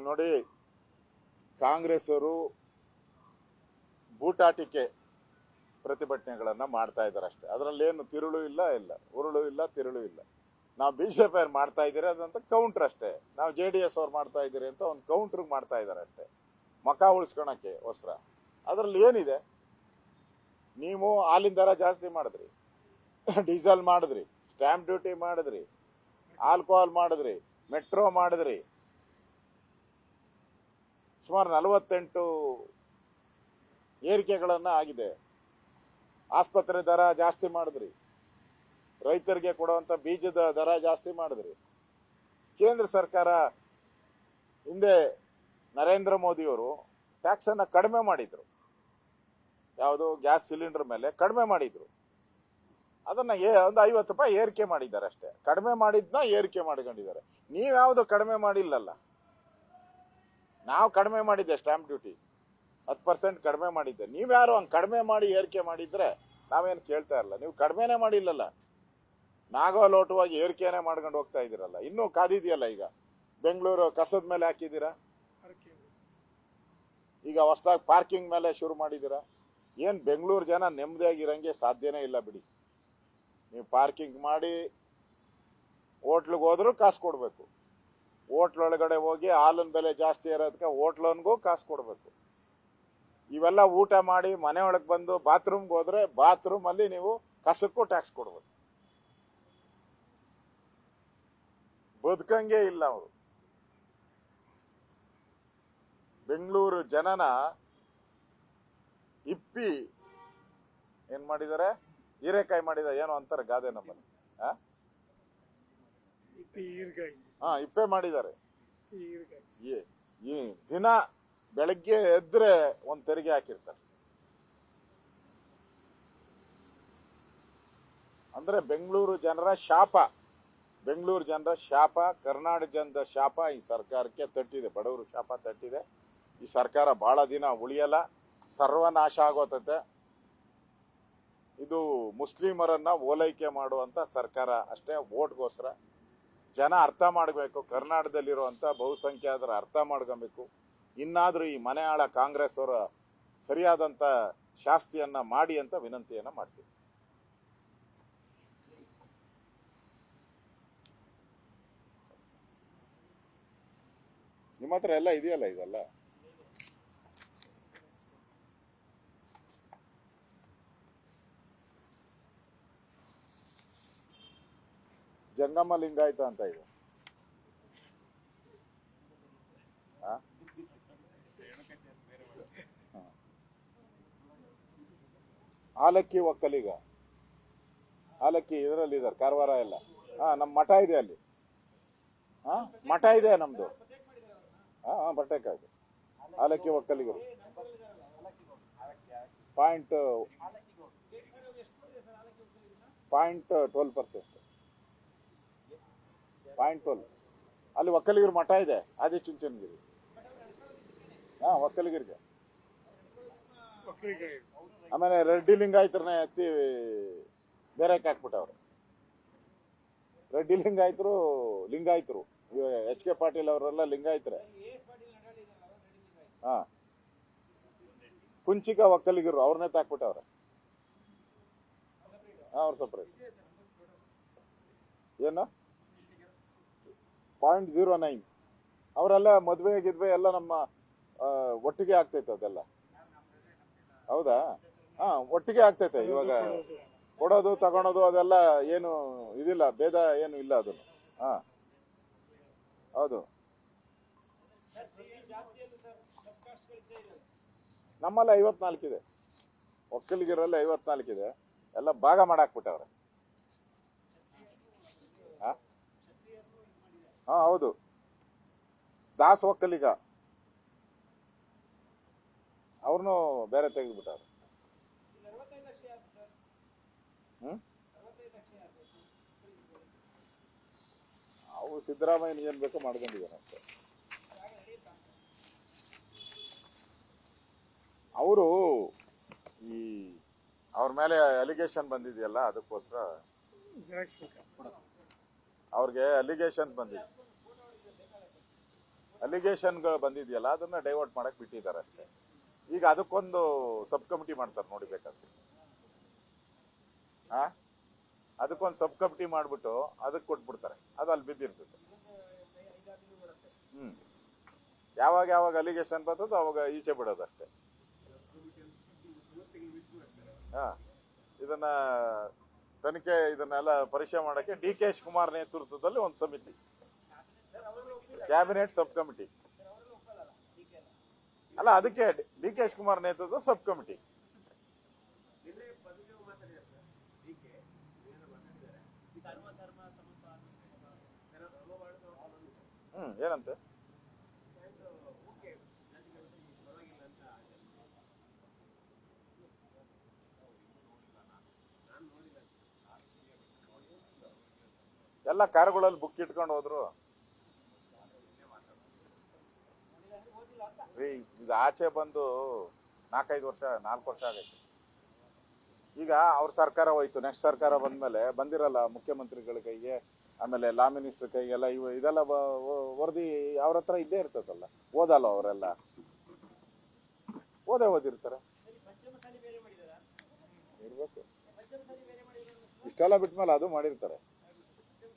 ನೋಡಿ, ಕಾಂಗ್ರೆಸ್ ಅವರು ಬೂಟಾಟಿಕೆ ಪ್ರತಿಭಟನೆಗಳನ್ನ ಮಾಡ್ತಾ ಇದ್ದಾರೆ ಅಷ್ಟೇ. ಅದರಲ್ಲೇನು ತಿರುಳು ಇಲ್ಲ, ಉರುಳು ಇಲ್ಲ, ತಿರುಳು ಇಲ್ಲ. ನಾವು ಬಿಜೆಪಿ ಅವ್ರು ಮಾಡ್ತಾ ಇದ್ದೀರಿ ಅದಂತ ಕೌಂಟರ್ ಅಷ್ಟೇ. ನಾವು JDS ಅವ್ರು ಮಾಡ್ತಾ ಇದ್ದೀರಿ ಅಂತ ಒಂದು ಕೌಂಟರ್ ಮಾಡ್ತಾ ಇದ್ದಾರೆ ಅಷ್ಟೇ, ಮಕ ಉಳಿಸ್ಕೊಳಕ್ಕೆ ಹೊಸ್ರ. ಅದ್ರಲ್ಲಿ ಏನಿದೆ? ನೀವು ಹಾಲಿನ ದರ ಜಾಸ್ತಿ ಮಾಡಿದ್ರಿ, ಡೀಸೆಲ್ ಮಾಡಿದ್ರಿ, ಸ್ಟ್ಯಾಂಪ್ ಡ್ಯೂಟಿ ಮಾಡಿದ್ರಿ, ಆಲ್ಕೋಹಾಲ್ ಮಾಡಿದ್ರಿ, ಮೆಟ್ರೋ ಮಾಡಿದ್ರಿ, ಸುಮಾರು 48 ಏರಿಕೆಗಳನ್ನ ಆಗಿದೆ. ಆಸ್ಪತ್ರೆ ದರ ಜಾಸ್ತಿ ಮಾಡಿದ್ರಿ, ರೈತರಿಗೆ ಕೊಡುವಂತ ಬೀಜದ ದರ ಜಾಸ್ತಿ ಮಾಡಿದ್ರಿ. ಕೇಂದ್ರ ಸರ್ಕಾರ ಹಿಂದೆ ನರೇಂದ್ರ ಮೋದಿಯವರು ಟ್ಯಾಕ್ಸ್ ಅನ್ನ ಕಡಿಮೆ ಮಾಡಿದ್ರು, ಯಾವುದು ಗ್ಯಾಸ್ ಸಿಲಿಂಡರ್ ಮೇಲೆ ಕಡಿಮೆ ಮಾಡಿದ್ರು. ಅದನ್ನ ಒಂದು 50 ರೂಪಾಯಿ ಏರಿಕೆ ಮಾಡಿದ್ದಾರೆ ಅಷ್ಟೇ. ಕಡಿಮೆ ಮಾಡಿದ್ನ ಏರಿಕೆ ಮಾಡ್ಕೊಂಡಿದ್ದಾರೆ. ನೀವ್ಯಾವುದು ಕಡಿಮೆ ಮಾಡಿಲ್ಲಲ್ಲ. ನಾವು ಕಡಿಮೆ ಮಾಡಿದ್ದೆ ಸ್ಟ್ಯಾಂಪ್ ಡ್ಯೂಟಿ 10% ಕಡಿಮೆ ಮಾಡಿದ್ದೆ. ನೀವ್ಯಾರು ಹಂಗೆ ಕಡಿಮೆ ಮಾಡಿ ಏರಿಕೆ ಮಾಡಿದ್ರೆ ನಾವೇನು ಕೇಳ್ತಾ ಇರಲ್ಲ. ನೀವು ಕಡಿಮೆನೆ ಮಾಡಿಲ್ಲಲ್ಲ, ನಾಗೋ ಲೋಟವಾಗಿ ಏರಿಕೆನೆ ಮಾಡ್ಕೊಂಡು ಹೋಗ್ತಾ ಇದ್ದೀರಲ್ಲ. ಇನ್ನೂ ಕಾದಿದೆಯಲ್ಲ. ಈಗ ಬೆಂಗಳೂರು ಕಸದ ಮೇಲೆ ಹಾಕಿದ್ದೀರಾ, ಈಗ ಹೊಸದಾಗಿ ಪಾರ್ಕಿಂಗ್ ಮೇಲೆ ಶುರು ಮಾಡಿದ್ದೀರಾ. ಏನ್ ಬೆಂಗಳೂರು ಜನ ನೆಮ್ಮದಿಯಾಗಿರಂಗೆ ಸಾಧ್ಯನೇ ಇಲ್ಲ ಬಿಡಿ. ನೀವು ಪಾರ್ಕಿಂಗ್ ಮಾಡಿ ಹೋಟ್ಲಿಗೆ ಹೋದ್ರೂ ಕಾಸು ಕೊಡ್ಬೇಕು. ಹೋಟ್ಲೊಳಗಡೆ ಹೋಗಿ ಹಾಲಿನ ಬೆಲೆ ಜಾಸ್ತಿ ಇರೋದಕ್ಕೆ ಹೋಟ್ಲನ್ಗೂ ಕಾಸು ಕೊಡ್ಬೇಕು. ಇವೆಲ್ಲ ಊಟ ಮಾಡಿ ಮನೆ ಒಳಗೆ ಬಂದು ಬಾತ್ರೂಮ್ಗೆ ಹೋದ್ರೆ ಬಾತ್ರೂಮ್ ಅಲ್ಲಿ ನೀವು ಕಸಕ್ಕೂ ಟ್ಯಾಕ್ಸ್ ಕೊಡ್ಬೇಕು. ಬದುಕಂಗೆ ಇಲ್ಲ ಅವರು. ಬೆಂಗಳೂರು ಜನನ ಇಪ್ಪಿ ಏನ್ ಮಾಡಿದ್ದಾರೆ? ಹೀರೆಕಾಯಿ ಮಾಡಿದ ಏನೋ ಅಂತಾರೆ ಗಾದೆ ನಮ್ಮಲ್ಲಿ. ಇಪ್ಪೆ ಮಾಡಿದ್ದಾರೆ. ಈ ದಿನ ಬೆಳಗ್ಗೆ ಎದ್ರೆ ಒಂದ್ ತೆರಿಗೆ ಹಾಕಿರ್ತಾರೆ. ಅಂದ್ರೆ ಬೆಂಗಳೂರು ಜನರ ಶಾಪ, ಕರ್ನಾಟಕ ಜನದ ಶಾಪ ಈ ಸರ್ಕಾರಕ್ಕೆ ತಟ್ಟಿದೆ. ಬಡವರು ಶಾಪ ತಟ್ಟಿದೆ. ಈ ಸರ್ಕಾರ ಬಹಳ ದಿನ ಉಳಿಯಲ್ಲ, ಸರ್ವನಾಶ ಆಗೋತತೆ. ಇದು ಮುಸ್ಲಿಮರನ್ನ ಓಲೈಕೆ ಮಾಡುವಂತ ಸರ್ಕಾರ ಅಷ್ಟೇ, ವೋಟ್ಗೋಸ್ಕರ. ಜನ ಅರ್ಥ ಮಾಡಬೇಕು, ಕರ್ನಾಟಕದಲ್ಲಿರುವಂತ ಬಹುಸಂಖ್ಯಾತರ ಅರ್ಥ ಮಾಡ್ಕೊಬೇಕು. ಇನ್ನಾದ್ರೂ ಈ ಮನೆ ಆಳ ಕಾಂಗ್ರೆಸ್ ಅವರ ಸರಿಯಾದಂತ ಶಾಸ್ತಿಯನ್ನ ಮಾಡಿ ಅಂತ ವಿನಂತಿಯನ್ನ ಮಾಡ್ತೀವಿ. ನಿಮ್ಮ ಹತ್ರ ಎಲ್ಲ ಇದೆಯಲ್ಲ ಇದೆಲ್ಲ? ಜಂಗಮ ಲಿಂಗಾಯತ ಅಂತ ಇದೆ. ಆಲಕ್ಕಿ ಒಕ್ಕಲಿಗ, ಆಲಕ್ಕಿ ಇದರಲ್ಲಿ ಇದಾರೆ, ಕಾರವಾರ ಎಲ್ಲ. ನಮ್ ಮಠ ಇದೆ ಅಲ್ಲಿ. ಮಠ ಇದೆ ನಮ್ದು. ಬಟ್ಟೆಕಾಯ್ದು ಆಲಕ್ಕಿ ಒಕ್ಕಲಿಗರು. 0.12%. ಅಲ್ಲಿ ಒಕ್ಕಲಿಗರ ಮಠ ಇದೆ, ಆದಿಚುಂಚನಗಿರಿ. ಒಕ್ಕಲಿಗರಿಗೆ. ಆಮೇಲೆ ರೆಡ್ಡಿ ಲಿಂಗಾಯತರನ್ನ ಎತ್ತಿ ಬೇರೆ ಹಾಕ್ಬಿಟ್ಟವ್ರೆ. ರೆಡ್ಡಿ ಲಿಂಗಾಯತರು HK ಪಾಟೀಲ್ ಅವರೆಲ್ಲ ಲಿಂಗಾಯತರೆ. ಕುಂಚಿಕ ಒಕ್ಕಲಿಗರು ಅವ್ರನ್ನೇ ತಾಕ್ಬಿಟ್ಟವ್ರೆ. ಅವ್ರ ಸಪ್ರೇಟ್. ಏನು 0.09. ಅವರೆಲ್ಲ ಮದ್ವೆ ಎಲ್ಲ ನಮ್ಮ ಒಟ್ಟಿಗೆ ಆಗ್ತೈತೆ ಅದೆಲ್ಲ. ಹೌದಾ? ಒಟ್ಟಿಗೆ ಆಗ್ತೈತೆ. ಇವಾಗ ಕೊಡೋದು ತಗೊಳೋದು ಅದೆಲ್ಲ ಏನು ಇದಿಲ್ಲ, ಭೇದ ಏನು ಇಲ್ಲ ಅದನ್ನು. ಹೌದು. ನಮ್ಮಲ್ಲಿ 54 ಇದೆ, ಒಕ್ಕಲಿಗರಲ್ಲಿ 54 ಇದೆ. ಎಲ್ಲ ಭಾಗ ಮಾಡಾಕ್ಬಿಟ್ಟವ್ರೆ. ಹೌದು. ದಾಸ್ ಒಕ್ಕಲಿಗ ಅವ್ರನ್ನು ಬೇರೆ ತೆಗೆದ್ಬಿಟ್ಟವ್ರೆ. ಅವು ಸಿದ್ದರಾಮಯ್ಯ ಏನ್ ಬೇಕೋ ಮಾಡ್ಕೊಂಡಿದ್ದಾನೆ ಅಷ್ಟೇ. ಅವರು ಅವ್ರ ಮೇಲೆ ಅಲಿಗೇಷನ್ ಬಂದಿದೆಯಲ್ಲ, ಅದಕ್ಕೋಸ್ಕರ ಅವ್ರಿಗೆ ಅಲಿಗೇಷನ್ ಬಂದಿದೆ. ಅಲಿಗೇಷನ್ಗಳು ಬಂದಿದೆಯಲ್ಲ ಅದನ್ನ ಡೈವರ್ಟ್ ಮಾಡಕ್ ಬಿಟ್ಟಿದ್ದಾರೆ ಅಷ್ಟೇ. ಈಗ ಅದಕ್ಕೊಂದು ಸಬ್ ಕಮಿಟಿ ಮಾಡ್ತಾರೆ ನೋಡಿ ಬೇಕಾದ್ರೆ. ಅದಕ್ಕೊಂದು ಸಬ್ ಕಮಿಟಿ ಮಾಡ್ಬಿಟ್ಟು ಅದಕ್ಕೆ ಕೊಟ್ಬಿಡ್ತಾರೆ, ಅದು ಅಲ್ಲಿ ಬಿದ್ದಿರ್ತದೆ. ಯಾವಾಗ ಯಾವಾಗ ಅಲಿಗೇಷನ್ ಬರ್ತದೋ ಅವಾಗ ಈಚೆ ಬಿಡೋದಷ್ಟೇ. ಇದನ್ನ ತನಿಖೆ ಇದನ್ನೆಲ್ಲ ಪರೀಕ್ಷೆ ಮಾಡಕ್ಕೆ ಡಿ.ಕೆ. ಶಿವಕುಮಾರ್ ನೇತೃತ್ವದಲ್ಲಿ ಒಂದು ಸಮಿತಿ, ಕ್ಯಾಬಿನೆಟ್ ಸಬ್ ಕಮಿಟಿ ಅಲ್ಲ, ಅದಕ್ಕೆ ಡಿ.ಕೆ. ಶಿವಕುಮಾರ್ ನೇತೃತ್ವದ ಸಬ್ ಕಮಿಟಿ. ಏನಂತೆ ಎಲ್ಲ ಕಾರುಗಳಲ್ಲಿ ಬುಕ್ ಇಟ್ಕೊಂಡು ಹೋದ್ರು. ಈಗ ಆಚೆ ಬಂದು 4 ವರ್ಷ ಆಗೈತೆ. ಈಗ ಅವ್ರ ಸರ್ಕಾರ ಹೋಯ್ತು, ನೆಕ್ಸ್ಟ್ ಸರ್ಕಾರ ಬಂದ್ಮೇಲೆ ಬಂದಿರಲ್ಲ ಮುಖ್ಯಮಂತ್ರಿಗಳ ಕೈಗೆ, ಆಮೇಲೆ ಲಾ ಮಿನಿಸ್ಟರ್ ಕೈಗೆಲ್ಲ ಇದೆಲ್ಲ ವರದಿ ಅವ್ರ ಹತ್ರ ಇದ್ದೇ ಇರ್ತದಲ್ಲ. ಓದಲ್ಲ ಅವರೆಲ್ಲ ಓದಿರ್ತಾರೆ. ಇರ್ಬೇಕು, ಇಷ್ಟೆಲ್ಲ ಬಿಟ್ಮೇಲೆ ಅದು ಮಾಡಿರ್ತಾರೆ.